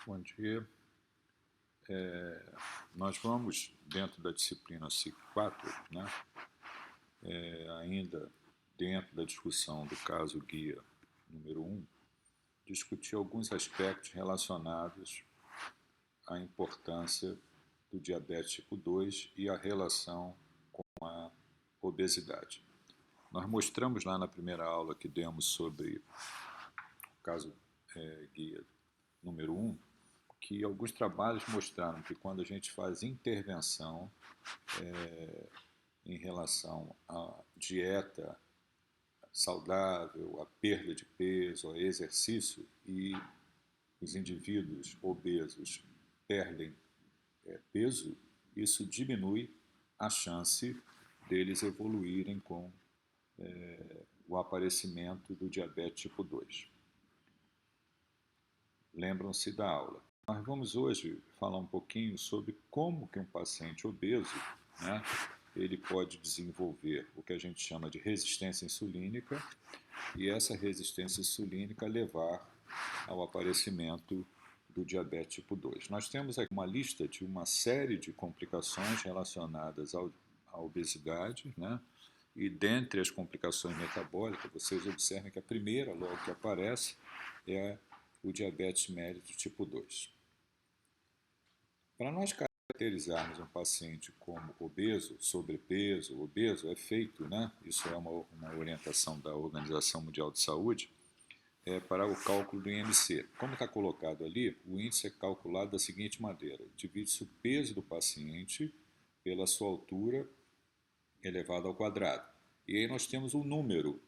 Bom dia. Nós vamos, dentro da disciplina CIC4, né, ainda dentro da discussão do caso guia número 1, discutir alguns aspectos relacionados à importância do diabetes tipo 2 e a relação com a obesidade. Nós mostramos lá na primeira aula que demos sobre o caso guia número 1, que alguns trabalhos mostraram que quando a gente faz intervenção em relação à dieta saudável, à perda de peso, ao exercício, e os indivíduos obesos perdem peso, isso diminui a chance deles evoluírem com o aparecimento do diabetes tipo 2. Lembram-se da aula. Nós vamos hoje falar um pouquinho sobre como que um paciente obeso, né, ele pode desenvolver o que a gente chama de resistência insulínica e essa resistência insulínica levar ao aparecimento do diabetes tipo 2. Nós temos aqui uma lista de uma série de complicações relacionadas à obesidade, né? E dentre as complicações metabólicas, vocês observem que a primeira, logo que aparece, é o diabetes mellitus tipo 2. Para nós caracterizarmos um paciente como obeso, sobrepeso, obeso, é feito, né? Isso é uma orientação da Organização Mundial de Saúde, para o cálculo do IMC. Como está colocado ali, o índice é calculado da seguinte maneira: divide-se o peso do paciente pela sua altura elevado ao quadrado. E aí nós temos um número.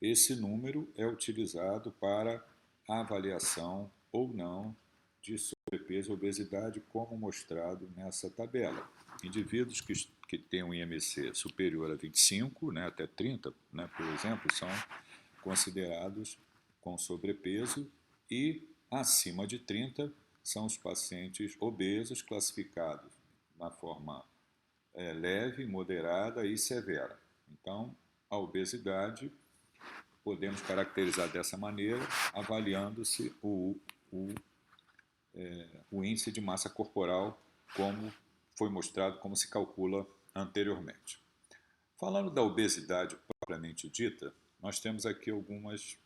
Esse número é utilizado para a avaliação ou não de sobrepeso e obesidade, como mostrado nessa tabela. Indivíduos que têm um IMC superior a 25, né, até 30, né, por exemplo, são considerados com sobrepeso, e acima de 30 são os pacientes obesos, classificados na forma leve, moderada e severa. Então, a obesidade podemos caracterizar dessa maneira, avaliando-se o índice de massa corporal, como foi mostrado, como se calcula anteriormente. Falando da obesidade propriamente dita, nós temos aqui algumas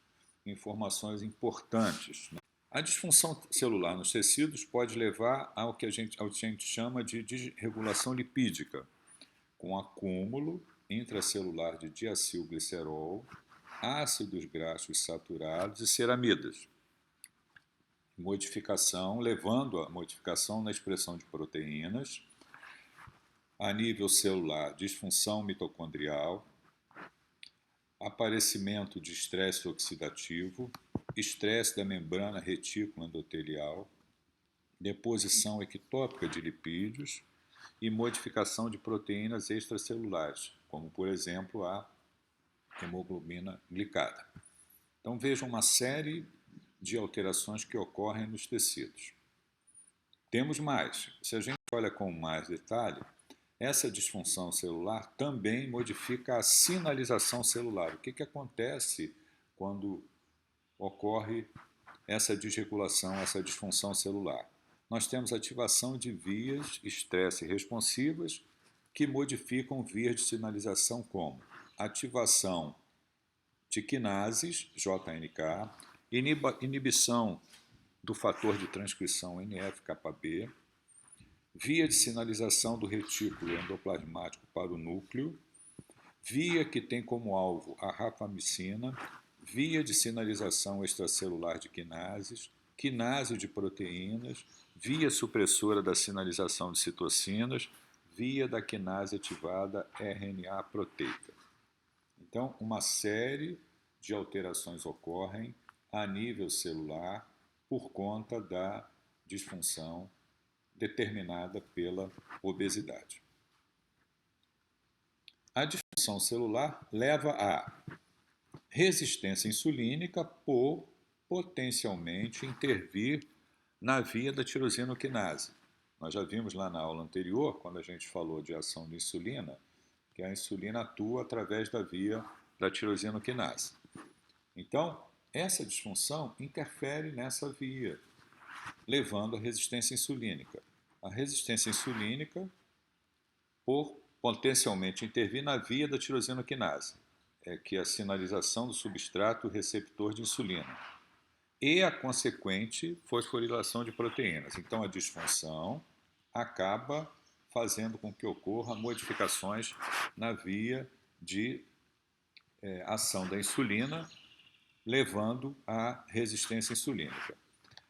informações importantes. A disfunção celular nos tecidos pode levar ao que a gente chama de desregulação lipídica, com acúmulo intracelular de diacilglicerol, ácidos graxos saturados e ceramidas, levando a modificação na expressão de proteínas, a nível celular, disfunção mitocondrial, aparecimento de estresse oxidativo, estresse da membrana retículo endotelial, deposição ectópica de lipídios e modificação de proteínas extracelulares, como, por exemplo, a hemoglobina glicada. Então, vejam uma série de alterações que ocorrem nos tecidos. Temos mais. Se a gente olha com mais detalhe, essa disfunção celular também modifica a sinalização celular. O que acontece quando ocorre essa desregulação, essa disfunção celular? Nós temos ativação de vias estresse responsivas que modificam vias de sinalização, como ativação de quinases, JNK, inibição do fator de transcrição NF-κB, via de sinalização do retículo endoplasmático para o núcleo, via que tem como alvo a rapamicina, via de sinalização extracelular de quinases, quinase de proteínas, via supressora da sinalização de citocinas, via da quinase ativada RNA proteica. Então, uma série de alterações ocorrem a nível celular por conta da disfunção determinada pela obesidade. A disfunção celular leva à resistência insulínica por potencialmente intervir na via da tirosinoquinase. Nós já vimos lá na aula anterior, quando a gente falou de ação de insulina, que a insulina atua através da via da tirosinoquinase. Então, essa disfunção interfere nessa via levando à resistência insulínica. A resistência insulínica por potencialmente intervir na via da tirosinoquinase, que é a sinalização do substrato receptor de insulina, e a consequente fosforilação de proteínas. Então, a disfunção acaba fazendo com que ocorra modificações na via de ação da insulina, levando à resistência insulínica.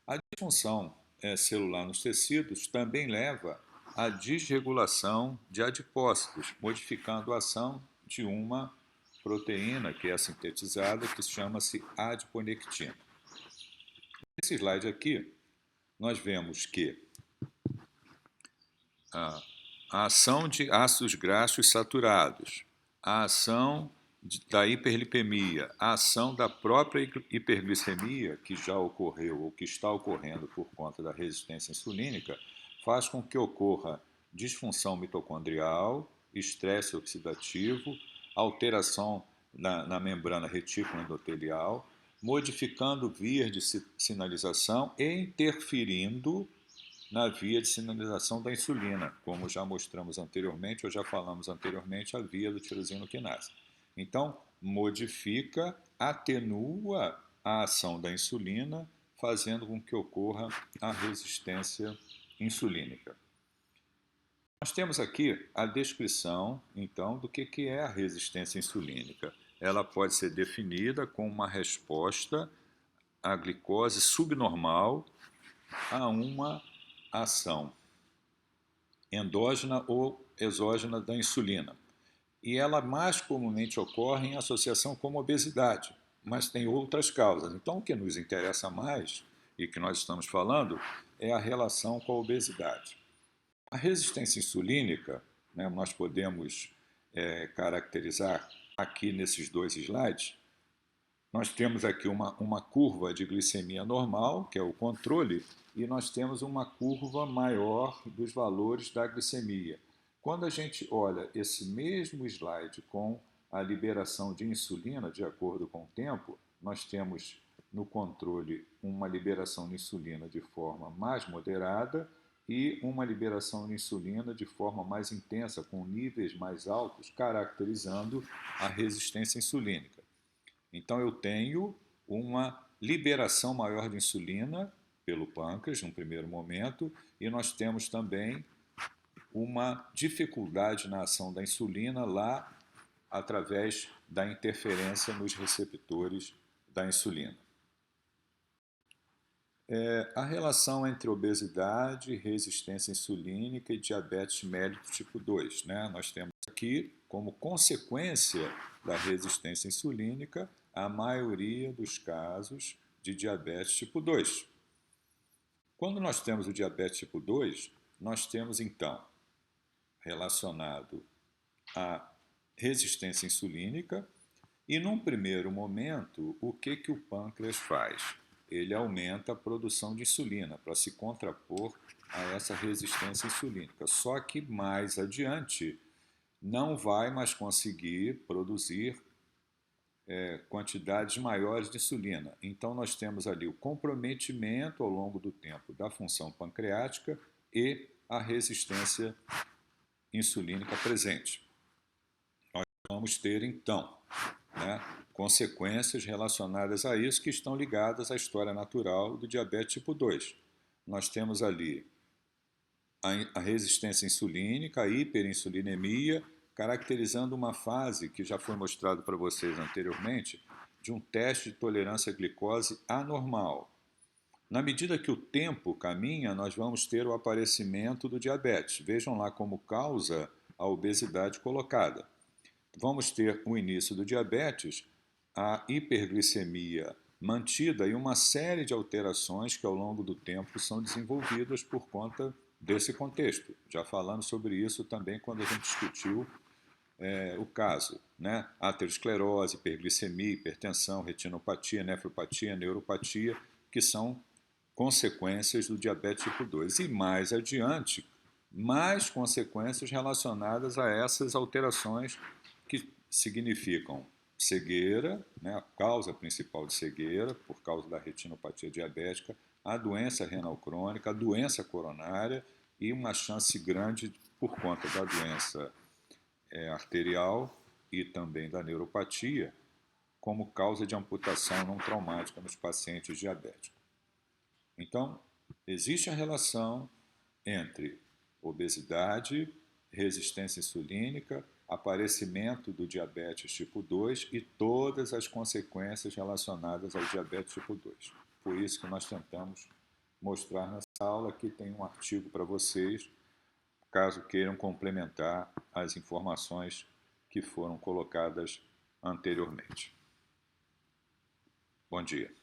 A disfunção celular nos tecidos também leva à desregulação de adipócitos, modificando a ação de uma proteína que é sintetizada, que chama-se adiponectina. Nesse slide aqui, nós vemos que a ação de ácidos graxos saturados, a ação da hiperlipemia, a ação da própria hiperglicemia, que já ocorreu ou que está ocorrendo por conta da resistência insulínica, faz com que ocorra disfunção mitocondrial, estresse oxidativo, alteração na membrana retícula endotelial, modificando vias de sinalização e interferindo na via de sinalização da insulina, como já mostramos anteriormente, ou já falamos anteriormente, a via do tirosinoquinase. Então, modifica, atenua a ação da insulina, fazendo com que ocorra a resistência insulínica. Nós temos aqui a descrição, então, do que é a resistência insulínica. Ela pode ser definida como uma resposta à glicose subnormal a uma ação endógena ou exógena da insulina. E ela mais comumente ocorre em associação com obesidade, mas tem outras causas. Então, o que nos interessa mais, e que nós estamos falando, é a relação com a obesidade. A resistência insulínica, né, nós podemos caracterizar aqui nesses dois slides. Nós temos aqui uma curva de glicemia normal, que é o controle, e nós temos uma curva maior dos valores da glicemia. Quando a gente olha esse mesmo slide com a liberação de insulina, de acordo com o tempo, nós temos no controle uma liberação de insulina de forma mais moderada e uma liberação de insulina de forma mais intensa, com níveis mais altos, caracterizando a resistência insulínica. Então, eu tenho uma liberação maior de insulina pelo pâncreas, num primeiro momento, e nós temos também uma dificuldade na ação da insulina lá através da interferência nos receptores da insulina. A relação entre obesidade, resistência insulínica e diabetes mellitus tipo 2. Né? Nós temos aqui, como consequência da resistência insulínica, a maioria dos casos de diabetes tipo 2. Quando nós temos o diabetes tipo 2, nós temos então relacionado à resistência insulínica e num primeiro momento, o que o pâncreas faz? Ele aumenta a produção de insulina para se contrapor a essa resistência insulínica. Só que mais adiante não vai mais conseguir produzir quantidades maiores de insulina. Então nós temos ali o comprometimento ao longo do tempo da função pancreática e a resistência insulínica presente. Nós vamos ter então, consequências relacionadas a isso que estão ligadas à história natural do diabetes tipo 2. Nós temos ali a resistência insulínica, a hiperinsulinemia, caracterizando uma fase que já foi mostrado para vocês anteriormente, de um teste de tolerância à glicose anormal. Na medida que o tempo caminha, nós vamos ter o aparecimento do diabetes. Vejam lá como causa a obesidade colocada. Vamos ter o início do diabetes, a hiperglicemia mantida e uma série de alterações que ao longo do tempo são desenvolvidas por conta desse contexto. Já falamos sobre isso também quando a gente discutiu o caso, né? Aterosclerose, hiperglicemia, hipertensão, retinopatia, nefropatia, neuropatia, que são consequências do diabetes tipo 2. E mais adiante, mais consequências relacionadas a essas alterações que significam cegueira, né, a causa principal de cegueira, por causa da retinopatia diabética, a doença renal crônica, a doença coronária e uma chance grande, por conta da doença arterial e também da neuropatia, como causa de amputação não traumática nos pacientes diabéticos. Então, existe a relação entre obesidade, resistência insulínica, aparecimento do diabetes tipo 2 e todas as consequências relacionadas ao diabetes tipo 2. Por isso que nós tentamos mostrar nessa aula. Aqui tem um artigo para vocês, caso queiram complementar as informações que foram colocadas anteriormente. Bom dia.